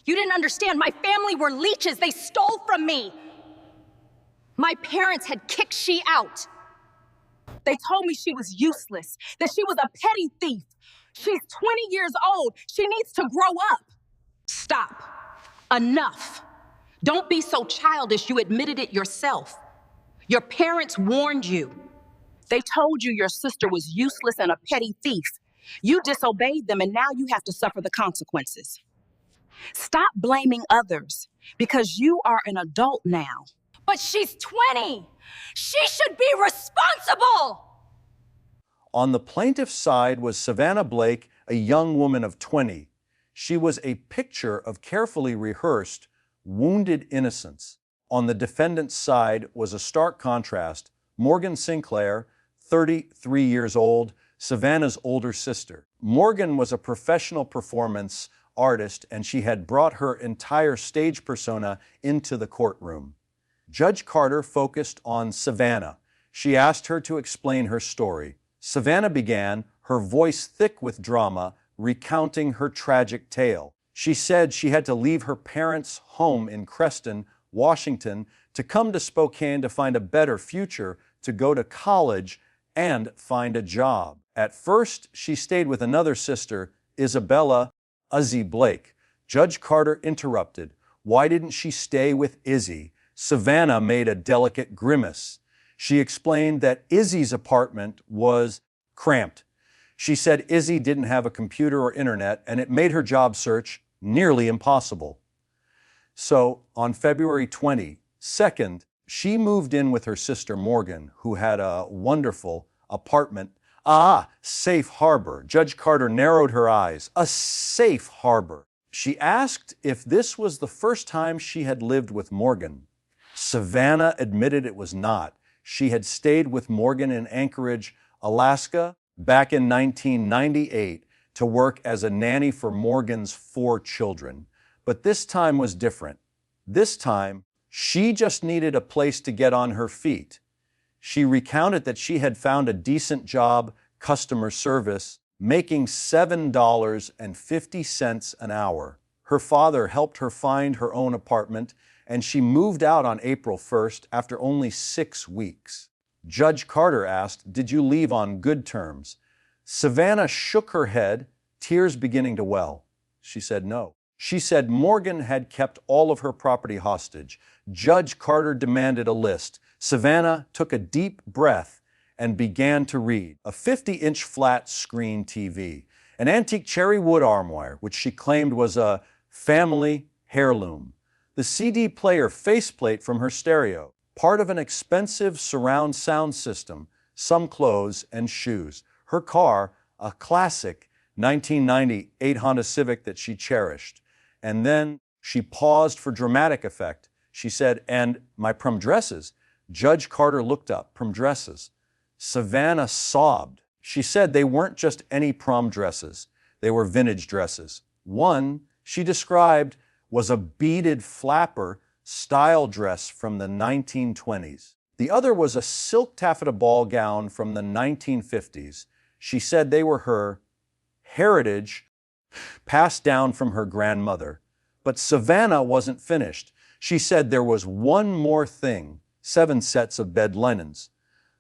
You didn't understand. My family were leeches. They stole from me. My parents had kicked she out. They told me she was useless, that she was a petty thief. She's 20 years old. She needs to grow up. Stop. Enough. Don't be so childish. You admitted it yourself. Your parents warned you. They told you your sister was useless and a petty thief. You disobeyed them, and now you have to suffer the consequences. Stop blaming others, because you are an adult now. But she's 20. She should be responsible. On the plaintiff's side was Savannah Blake, a young woman of 20. She was a picture of carefully rehearsed, wounded innocence. On the defendant's side was a stark contrast: Morgan Sinclair, 33 years old, Savannah's older sister. Morgan was a professional performance artist, and she had brought her entire stage persona into the courtroom. Judge Carter focused on Savannah. She asked her to explain her story. Savannah began, her voice thick with drama, recounting her tragic tale. She said she had to leave her parents' home in Creston, Washington, to come to Spokane to find a better future, to go to college, and find a job. At first, she stayed with another sister, Isabella Izzy Blake. Judge Carter interrupted. Why didn't she stay with Izzy? Savannah made a delicate grimace. She explained that Izzy's apartment was cramped. She said Izzy didn't have a computer or internet, and it made her job search nearly impossible. So, on February 22nd, she moved in with her sister Morgan, who had a wonderful apartment. Safe harbor. Judge Carter narrowed her eyes. A safe harbor. She asked if this was the first time she had lived with Morgan. Savannah admitted it was not. She had stayed with Morgan in Anchorage, Alaska, back in 1998 to work as a nanny for Morgan's 4 children. But this time was different. This time, she just needed a place to get on her feet. She recounted that she had found a decent job, customer service, making $7.50 an hour. Her father helped her find her own apartment, and she moved out on April 1st after only 6 weeks. Judge Carter asked, "Did you leave on good terms?" Savannah shook her head, tears beginning to well. She said no. She said Morgan had kept all of her property hostage. Judge Carter demanded a list. Savannah took a deep breath and began to read. A 50-inch flat screen TV, an antique cherry wood armoire, which she claimed was a family heirloom, the CD player faceplate from her stereo, part of an expensive surround sound system, some clothes and shoes, her car, a classic 1998 Honda Civic that she cherished. And then she paused for dramatic effect. She said, "And my prom dresses." Judge Carter looked up. Prom dresses. Savannah sobbed. She said they weren't just any prom dresses. They were vintage dresses. One, she described, was a beaded flapper style dress from the 1920s. The other was a silk taffeta ball gown from the 1950s. She said they were her heritage, passed down from her grandmother. But Savannah wasn't finished. She said there was one more thing: 7 sets of bed linens.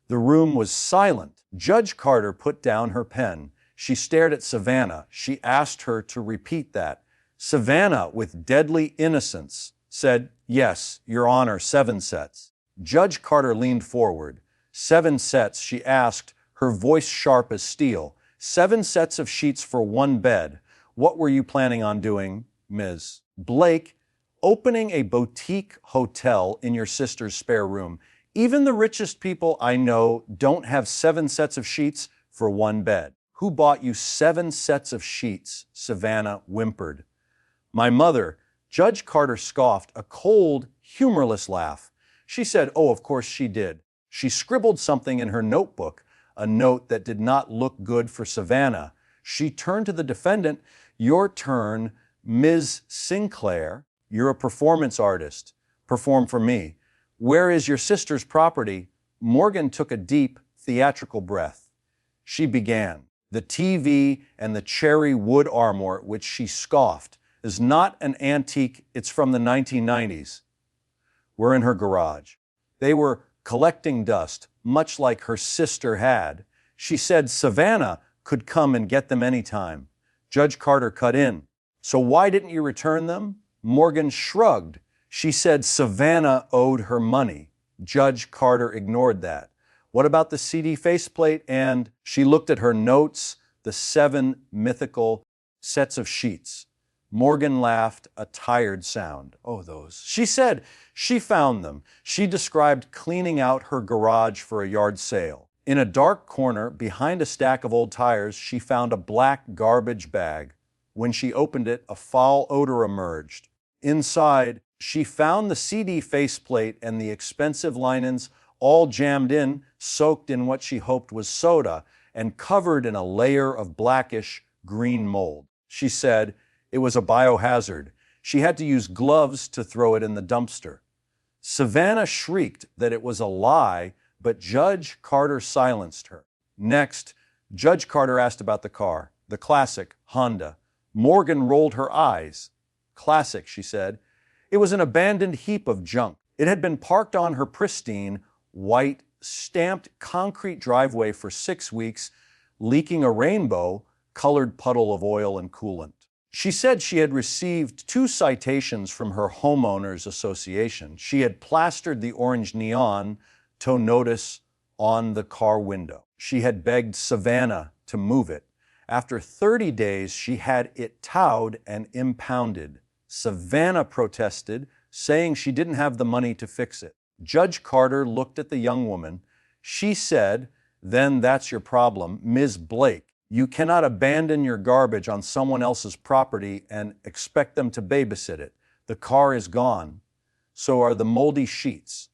The room was silent. Judge Carter put down her pen. She stared at Savannah. She asked her to repeat that. Savannah, with deadly innocence, said, "Yes, Your Honor, 7 sets." Judge Carter leaned forward. 7 sets, she asked, her voice sharp as steel. 7 sets of sheets for 1 bed. What were you planning on doing, Ms. Blake? Opening a boutique hotel in your sister's spare room. Even the richest people I know don't have 7 sets of sheets for 1 bed. Who bought you 7 sets of sheets? Savannah whimpered. My mother. Judge Carter scoffed, a cold, humorless laugh. She said, "Oh, of course she did." She scribbled something in her notebook, a note that did not look good for Savannah. She turned to the defendant. "Your turn, Ms. Sinclair. You're a performance artist. Perform for me. Where is your sister's property?" Morgan took a deep, theatrical breath. She began. The TV and the cherry wood armoire, which she scoffed. is not an antique, it's from the 1990s. Were in her garage. They were collecting dust, much like her sister had. She said Savannah could come and get them anytime. Judge Carter cut in. So why didn't you return them? Morgan shrugged. She said Savannah owed her money. Judge Carter ignored that. What about the CD faceplate? And she looked at her notes, the 7 mythical sets of sheets. Morgan laughed, a tired sound. Oh, those. She said she found them. She described cleaning out her garage for a yard sale. In a dark corner, behind a stack of old tires, she found a black garbage bag. When she opened it, a foul odor emerged. Inside, she found the CD faceplate and the expensive linens all jammed in, soaked in what she hoped was soda, and covered in a layer of blackish green mold. She said it was a biohazard. She had to use gloves to throw it in the dumpster. Savannah shrieked that it was a lie, but Judge Carter silenced her. Next, Judge Carter asked about the car, the classic Honda. Morgan rolled her eyes. Classic, she said. It was an abandoned heap of junk. It had been parked on her pristine, white, stamped concrete driveway for 6 weeks, leaking a rainbow-colored puddle of oil and coolant. She said she had received 2 citations from her homeowners association. She had plastered the orange neon tow notice on the car window. She had begged Savannah to move it. After 30 days, she had it towed and impounded. Savannah protested, saying she didn't have the money to fix it. Judge Carter looked at the young woman. She said, "Then that's your problem, Ms. Blake. You cannot abandon your garbage on someone else's property and expect them to babysit it. The car is gone. So are the moldy sheets.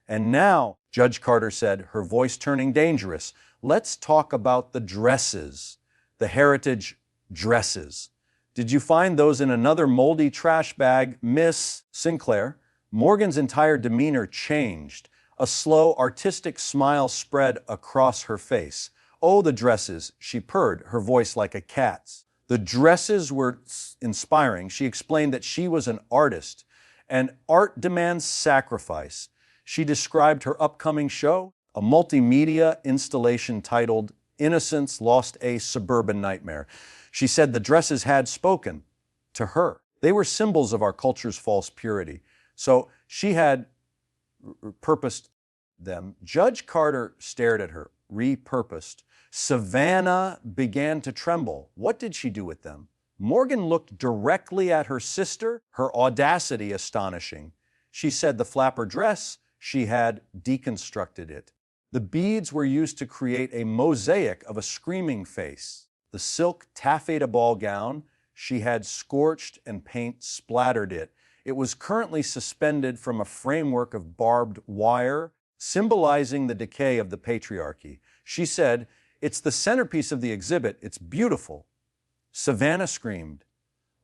And now," Judge Carter said, her voice turning dangerous, "let's talk about the dresses, the heritage dresses. Did you find those in another moldy trash bag, Miss Sinclair?" Morgan's entire demeanor changed. A slow, artistic smile spread across her face. "Oh, the dresses," she purred, her voice like a cat's. The dresses were inspiring. She explained that she was an artist, and art demands sacrifice. She described her upcoming show, a multimedia installation titled Innocence Lost a Suburban Nightmare. She said the dresses had spoken to her. They were symbols of our culture's false purity. So she had purposed them. Judge Carter stared at her, repurposed. Savannah began to tremble. What did she do with them? Morgan looked directly at her sister, her audacity astonishing. She said the flapper dress, she had deconstructed it. The beads were used to create a mosaic of a screaming face. The silk taffeta ball gown, she had scorched and paint splattered it. It was currently suspended from a framework of barbed wire, symbolizing the decay of the patriarchy. She said, "It's the centerpiece of the exhibit. It's beautiful." Savannah screamed,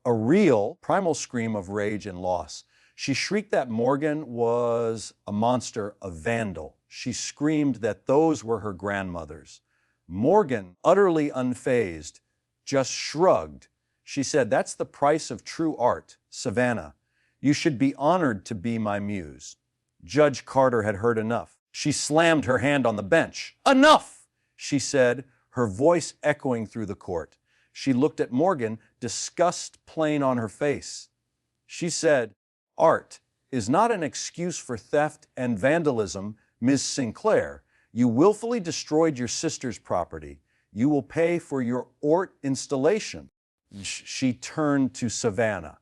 a real, primal scream of rage and loss. She shrieked that Morgan was a monster, a vandal. She screamed that those were her grandmothers. Morgan, utterly unfazed, just shrugged. She said, "That's the price of true art, Savannah. You should be honored to be my muse." Judge Carter had heard enough. She slammed her hand on the bench. "Enough!" she said, her voice echoing through the court. She looked at Morgan, disgust plain on her face. She said, "Art is not an excuse for theft and vandalism, Ms. Sinclair. You willfully destroyed your sister's property. You will pay for your art installation." She turned to Savannah.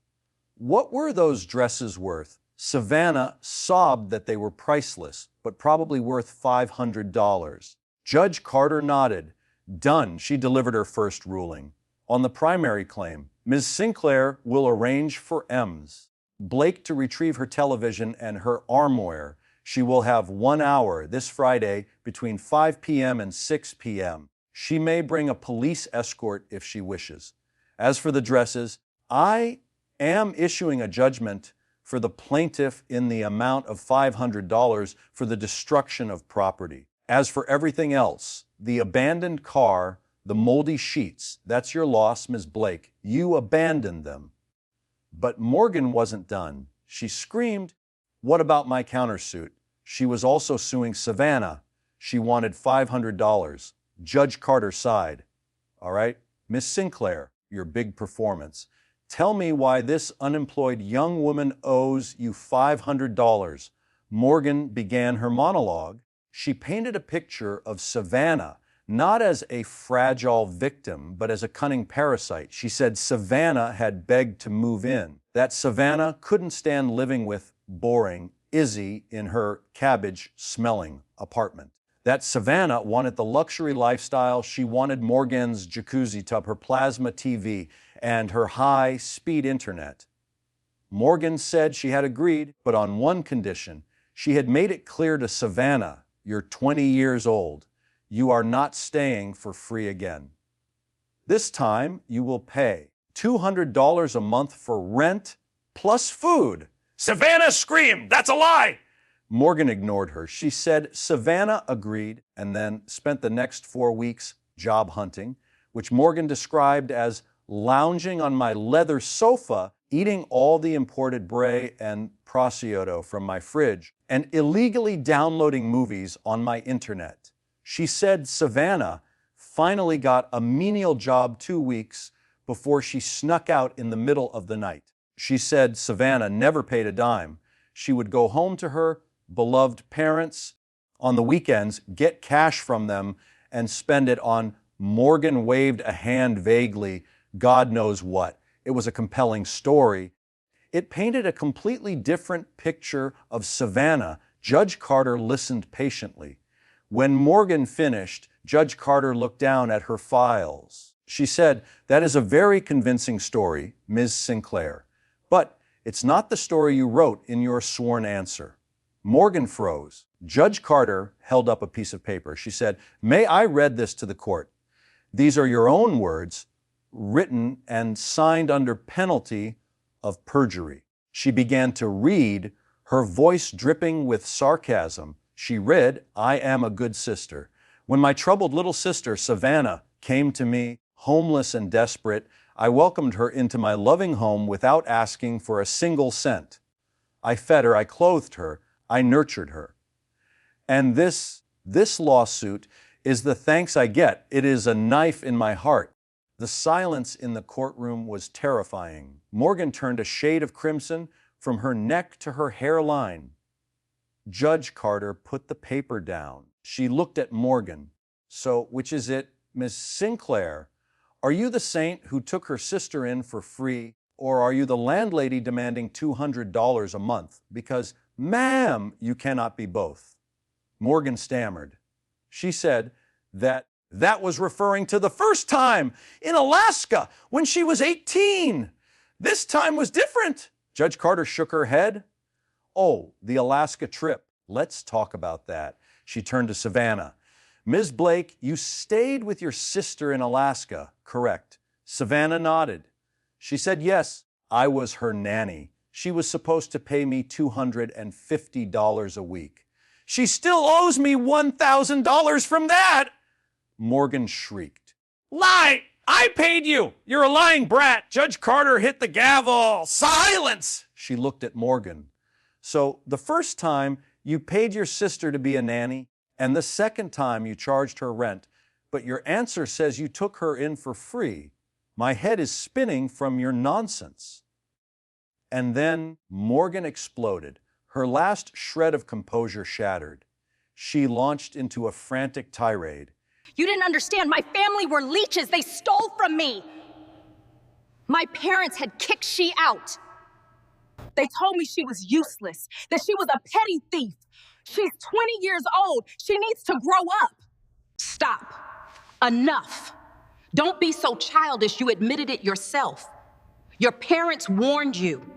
"What were those dresses worth?" Savannah sobbed that they were priceless, but probably worth $500. Judge Carter nodded. Done. She delivered her first ruling. On the primary claim, Ms. Sinclair will arrange for Ms. Blake to retrieve her television and her armoire. She will have 1 hour this Friday between 5 p.m. and 6 p.m. She may bring a police escort if she wishes. As for the dresses, I am issuing a judgment for the plaintiff in the amount of $500 for the destruction of property. As for everything else, the abandoned car, the moldy sheets, that's your loss, Ms. Blake. You abandoned them. But Morgan wasn't done. She screamed, "What about my countersuit?" She was also suing Savannah. She wanted $500. Judge Carter sighed. "All right, Miss Sinclair, your big performance. Tell me why this unemployed young woman owes you $500. Morgan began her monologue. She painted a picture of Savannah, not as a fragile victim, but as a cunning parasite. She said Savannah had begged to move in, that Savannah couldn't stand living with boring Izzy in her cabbage-smelling apartment, that Savannah wanted the luxury lifestyle. She wanted Morgan's jacuzzi tub, her plasma TV, and her high-speed internet. Morgan said she had agreed, but on one condition. She had made it clear to Savannah, "You're 20 years old. You are not staying for free again. This time you will pay $200 a month for rent plus food." Savannah screamed, "That's a lie!" Morgan ignored her. She said Savannah agreed and then spent the next 4 weeks job hunting, which Morgan described as lounging on my leather sofa, eating all the imported brie and prosciutto from my fridge, and illegally downloading movies on my internet. She said Savannah finally got a menial job 2 weeks before she snuck out in the middle of the night. She said Savannah never paid a dime. She would go home to her beloved parents on the weekends, get cash from them, and spend it on, Morgan waved a hand vaguely, God knows what. It was a compelling story. It painted a completely different picture of Savannah. Judge Carter listened patiently. When Morgan finished, Judge Carter looked down at her files. She said, "That is a very convincing story, Ms. Sinclair. But it's not the story you wrote in your sworn answer." Morgan froze. Judge Carter held up a piece of paper. She said, "May I read this to the court? These are your own words, written and signed under penalty of perjury." She began to read, her voice dripping with sarcasm. She read, "I am a good sister. When my troubled little sister, Savannah, came to me, homeless and desperate, I welcomed her into my loving home without asking for a single cent. I fed her, I clothed her, I nurtured her. And this lawsuit is the thanks I get. It is a knife in my heart." The silence in the courtroom was terrifying. Morgan turned a shade of crimson from her neck to her hairline. Judge Carter put the paper down. She looked at Morgan. "So, which is it, Miss Sinclair? Are you the saint who took her sister in for free, or are you the landlady demanding $200 a month? Because, ma'am, you cannot be both." Morgan stammered. She said that was referring to the first time in Alaska when she was 18. This time was different. Judge Carter shook her head. "Oh, the Alaska trip. Let's talk about that." She turned to Savannah. "Ms. Blake, you stayed with your sister in Alaska, correct?" Savannah nodded. She said, "Yes, I was her nanny. She was supposed to pay me $250 a week." "She still owes me $1,000 from that!" Morgan shrieked. "Lie! I paid you! You're a lying brat!" Judge Carter hit the gavel. "Silence!" She looked at Morgan. "So the first time you paid your sister to be a nanny, and the second time you charged her rent, but your answer says you took her in for free. My head is spinning from your nonsense." And then Morgan exploded. Her last shred of composure shattered. She launched into a frantic tirade. "You didn't understand. My family were leeches. They stole from me. My parents had kicked she out. They told me she was useless, that she was a petty thief. She's 20 years old. She needs to grow up." "Stop. Enough. Don't be so childish. You admitted it yourself. Your parents warned you.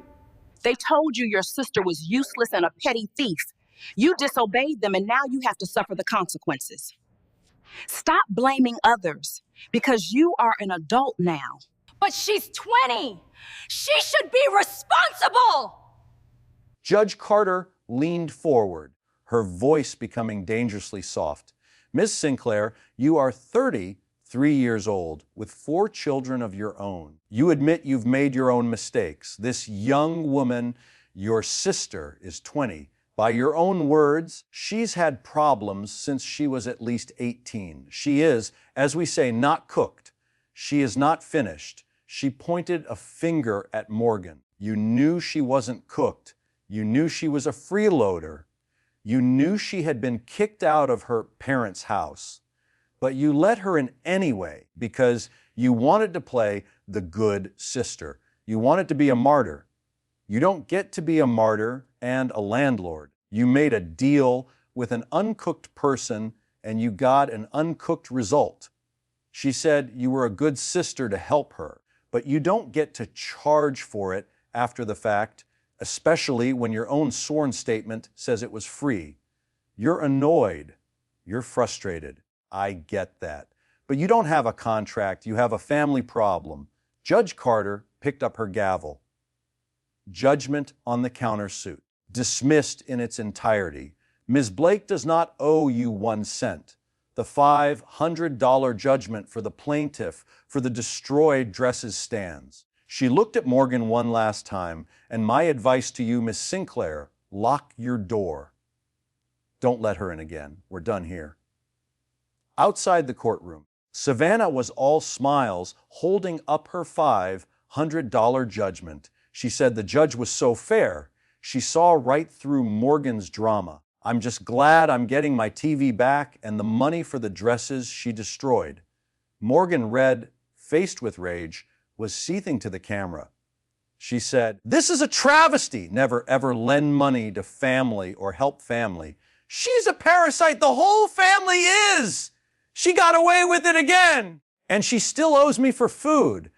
They told you your sister was useless and a petty thief. You disobeyed them, and now you have to suffer the consequences. Stop blaming others, because you are an adult now." "But she's 20. She should be responsible." Judge Carter leaned forward, her voice becoming dangerously soft. "Miss Sinclair, you are 30, 3 years old, with 4 children of your own. You admit you've made your own mistakes. This young woman, your sister, is 20. By your own words, she's had problems since she was at least 18. She is, as we say, not cooked. She is not finished. She pointed a finger at Morgan. You knew she wasn't cooked. You knew she was a freeloader. You knew she had been kicked out of her parents' house. But you let her in anyway because you wanted to play the good sister. You wanted to be a martyr. You don't get to be a martyr and a landlord. You made a deal with an uncooked person and you got an uncooked result. She said you were a good sister to help her, but you don't get to charge for it after the fact, especially when your own sworn statement says it was free. You're annoyed. You're frustrated. I get that. But you don't have a contract. You have a family problem. Judge Carter picked up her gavel. Judgment on the countersuit. Dismissed in its entirety. Ms. Blake does not owe you 1 cent. The $500 judgment for the plaintiff for the destroyed dresses stands. She looked at Morgan one last time, and my advice to you, Miss Sinclair, lock your door. Don't let her in again. We're done here. Outside the courtroom, Savannah was all smiles, holding up her $500 judgment. She said the judge was so fair. She saw right through Morgan's drama. I'm just glad I'm getting my TV back and the money for the dresses she destroyed. Morgan, red, faced with rage, was seething to the camera. She said, "This is a travesty. Never ever lend money to family or help family. She's a parasite. The whole family is. She got away with it again. And she still owes me for food.